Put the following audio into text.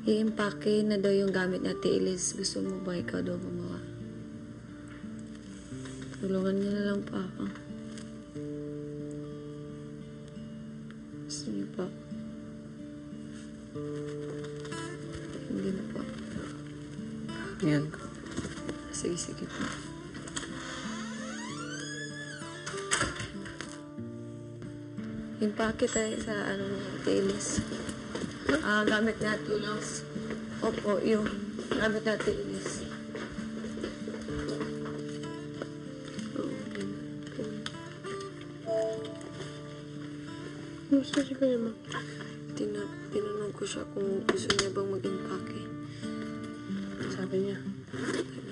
I-impake na daw yung gamit ni Ate Elis. Gusto mo ba ikaw daw gumawa? Tulungan niyo na lang pa ako. Gusto niyo pa? Hindi na po. Yan. Sige po. Impake tayo sa Ate Elis. Gamit ni Ate Elis. Opo, yung gamit ni Ate Elis. Gusto siya kaya ma? Tinanong ko siya kung gusto niya bang mag-impake. Sabi niya. Sabi